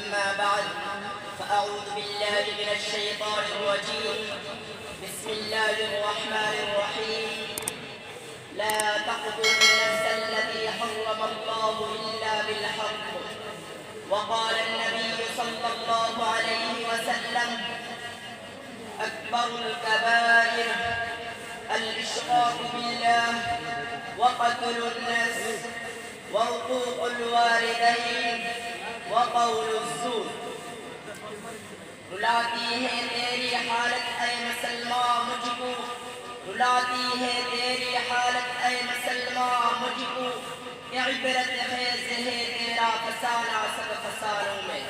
أما بعد فأعوذ بالله من الشيطان الرجيم. بسم الله الرحمن الرحيم. لا تقتلوا النفس التي حرم الله إلا بالحق. وقال النبي صلى الله عليه وسلم: أكبر الكبائر الإشراك بالله وقتل النفس وعقوق الوالدين وقول الزور. رلاتی ہے تیری حالت اے مسلمان مجھ کو، رلاتی ہے تیری حالت اے مسلمان مجھ کو، عبرت خیز ہے تیرا فسانہ سب فسانوں میں۔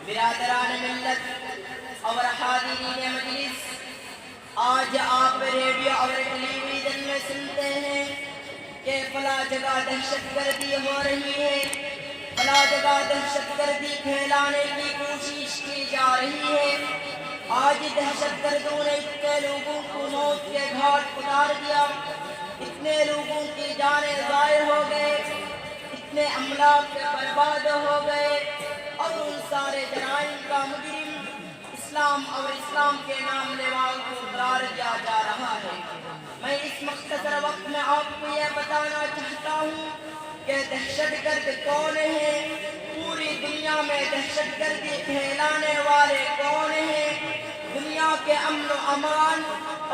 برادران ملت اور حاضرین مجلس، آج آپ ریڈیو اور ٹیلی ویژن میں سنتے ہیں کہ فلاں جگہ دہشت گردی ہو رہی ہے، فلاں جگہ دہشت گردی پھیلانے کی کوشش کی جا رہی ہے۔ آج دہشت گردوں نے اتنے لوگوں کو موت کے گھاٹ اتار دیا، اتنے لوگوں کی جانیں ضائع ہو گئے، اتنے املاک برباد ہو گئے، اور ان سارے جرائم کا مجرم اسلام اور اسلام کے نام لیوا کو قرار دیا جا رہا ہے۔ میں اس مختصر وقت میں آپ کو یہ بتانا چاہتا ہوں کہ دہشت گرد کون ہیں، پوری دنیا میں دہشت گردی پھیلانے والے کون ہیں، دنیا کے امن و امان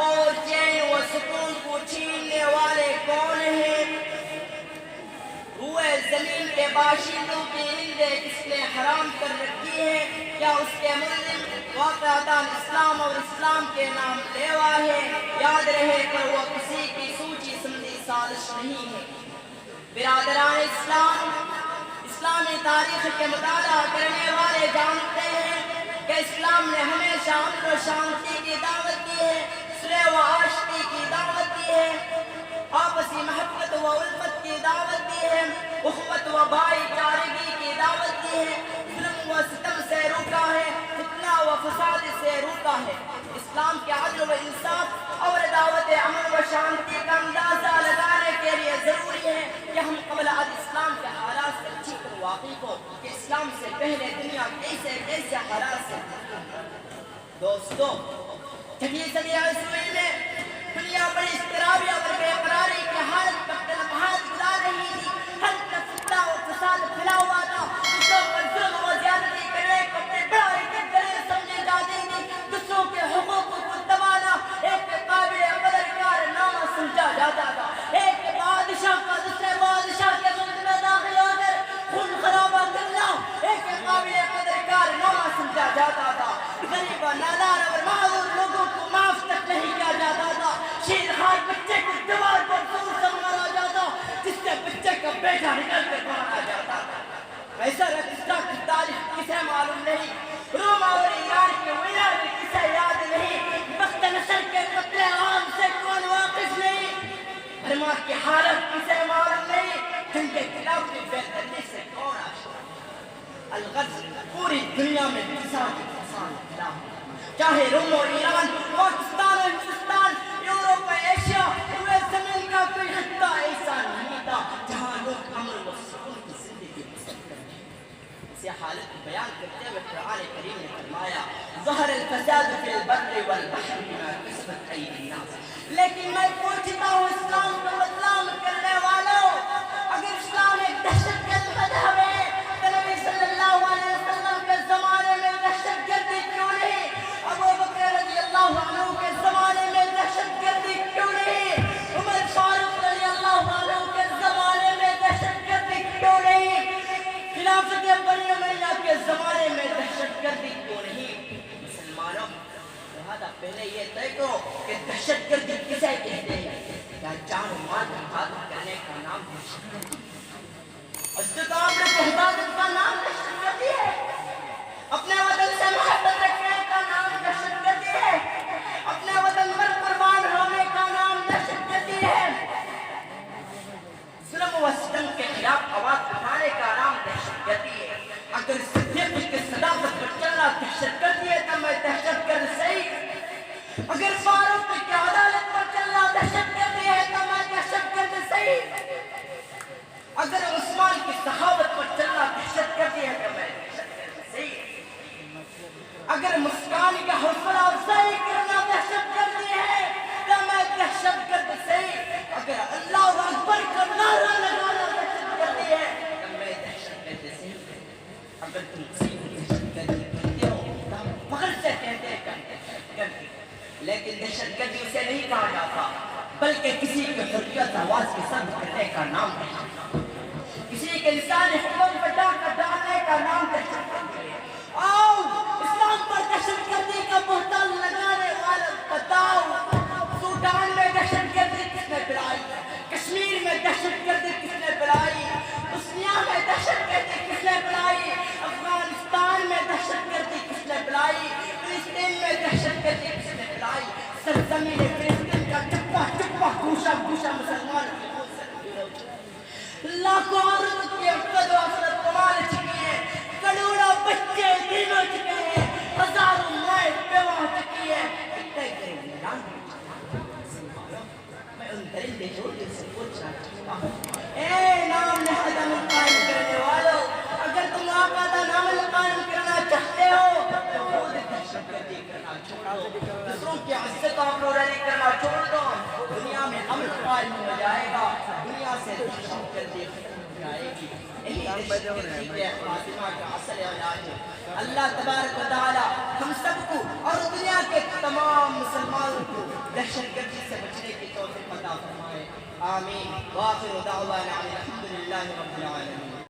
اور چین و سکون کو چھیننے والے کون ہیں، روئے زمین کے باشندوں کی نیندیں کس نے حرام کر رکھی ہے، کیا اس کے ملزم واقعتاً اسلام اور اسلام کے نام لیوا ہے؟ یاد رہے کہ وہ کسی کی سوچی سمجھی سازش نہیں ہے۔ برادران اسلام، اسلامی تاریخ کے مطالعہ کرنے والے جانتے ہیں کہ اسلام نے ہمیشہ امن و شانتی کی دعوت دی ہے، صلح و آشتی کی دعوت دی ہے، آپسی محبت و الفت کی دعوت دی ہے، اخوت و بھائی چارگی کی دعوت دی ہے، ظلم و ستم سے روکا ہے، فتنہ و فساد سے روکا ہے۔ اسلام کے عدل و انصاف اور دعوت امن و شانتی کا اندازہ لگانے کے لیے ضروری ہے کہ ہم قبل از اسلام کے حالات سے اچھی طرح واقف ہو کہ اسلام سے پہلے دنیا کیسے کیسے حالات سے۔ دوستو، چھٹی صدی عیسوی میں دنیا بڑی اضطرابی اور بے قراری کی حالت گزار رہی تھی، ہر طرف فتنہ و فساد پھیلا ہوا تھا، دوسروں پر ظلم و زیادتی کرنے کو اپنے بڑے کے دلیل سمجھی جاتی تھی، دوسروں کے حقوق کو دبانا ایک قابل قدر کارنامہ سمجھا جاتا تھا، ایک بادشاہ کا دوسرے بادشاہ کے ملک میں داخل ہو کر خون خرابہ کرنا ایک قابل قدر کارنامہ سمجھا جاتا تھا، غریب و نادار اور معذور لوگوں کو معاف تک نہیں کیا جاتا تھا، شیر خار بچے کو دیوار پر زور سے مارا جاتا، جس سے بچے کا بیٹا نکل کر مارا جاتا تھا۔ ایسا رقصہ کی تاریخ کسے معلوم نہیں، روم اور ایران کے ویران کسے یاد نہیں، وقت نصر کے قتل عام سے کون واقف نہیں، برما کی حالت کسے معلوم نہیں، جن کے خلاف کی بہتری سے کون آشنا۔ الغرض پوری دنیا میں فساد پھیلا، چاہے روم اور ایران، پاکستان اور ہندوستان، یورپ اور ایشیا، روئے زمین کا کوئی خطہ ایسا نہیں تھا جہاں لوگ امن و سکون کی زندگی بسر کرتے۔ اسی حالت کو بیان کرتے ہوئے قرآن کریم نے فرمایا: ظہر الفساد فی البر والبحر بما کسبت ایدی الناس۔ لیکن میں پوچھتا ہوں اسلام کو بدنام کرنے والوں، اگر اسلام ایک دہشت گرد مذہب ہے تو نبی صلی اللہ علیہ وسلم کے زمانے میں دہشت گردی کیوں نہیں؟ ابو بکر رضی اللہ عنہ کے زمانے میں دہشت گردی کیوں نہیں؟ عمر فاروق رضی اللہ عنہ کے زمانے میں دہشت گردی کیوں نہیں؟ خلافت بنی امیہ کے زمانے میں دہشت گردی کیوں نہیں؟ مسلمانوں، لہذا پہلے یہ طے کرو کہ دہشت گردی کسے کہتے ہیں؟ کیا جان و مال کی حفاظت کرنے کا نام دہشت گردی؟ استقامت کی حفاظت کا نام دہشت گردی ہے؟ اپنے وطن سے محبت رکھنے کا نام دہشت گردی ہے؟ اپنے وطن پر قربان ہونے کا نام دہشت گردی ہے؟ ظلم و ستم کے خلاف آواز اٹھانے کا نام دہشت گردی ہے؟ اگر صدیق کی صداقت پر چلنا دہشت گردی ہے تو میں دہشت گرد صحیح، اگر فاروق کی عدالت پر چلنا دہشت گردی ہے تو میں دہشت گرد صحیح، اگر عثمان کی صحابت پر چلنا دہشت گردی ہے تو میں مسلمان کا حوصلہ افزائی کرنا دہشت گردی ہے کہ میں دہشت گرد سے اگر اللہ اکبر کا نعرہ لگانا دہشت گردی ہے کہ میں دہشت گرد سے اگر تم کسی کو دہشت گردی کرتے ہو تو ہم فخر سے کہتے ہیں کرتے لیکن دہشت گردی اسے نہیں کہا جاتا بلکہ کسی کی حریت آواز کے ساتھ کرنے کا نام ہے کسی کے انسانی حقوق پر ڈالنے کا نام دہشت گردی ہے آؤ اسلام پر دہشت گردی کا بہتان لگانے والا بتاؤ سوڈان میں دہشت گردی کس نے پھیلائی کشمیر میں دہشت گردی کس نے پھیلائی بوسنیا میں دہشت گردی کس نے پھیلائی افغانستان میں دہشت گردی کس نے پھیلائی فلسطین میں دہشت گردی کس نے پھیلائی سرزمین فلسطین کا چپا چپا گوشہ گوشہ مسلمان کی خون سے لاکھوں عورتوں کی عقد و حسرت کمال چکی ہے کروڑوں بچے یتیم ہو چکے ہیں ہزاروں مائیں بیوہ ہو چکی ہے اتنے کریں میں ان درندے جھوٹے سے پوچھنا چاہتا ہوں اے نام نہاد عمل قائم کرنے والوں اگر تم آقا کا نام قائم کرنا چاہتے ہو تو خود دہشت گردی کرنا چھوڑو دوسروں کی عزت و آبروریلی کرنا چھوڑ دو دنیا میں امن قائم ہو جائے گا دنیا سے دہشت گردی ختم ہو جائے گی یہی دہشت گردی کے خاتمہ کا اصل علاج ہے اللہ تبارک و تعالی ہم سب کو اور دنیا کے تمام مسلمانوں کو دہشت گردی سے بچنے کی توفیق عطا فرمائے آمین وآخر دعوانا الحمدللہ رب العالمین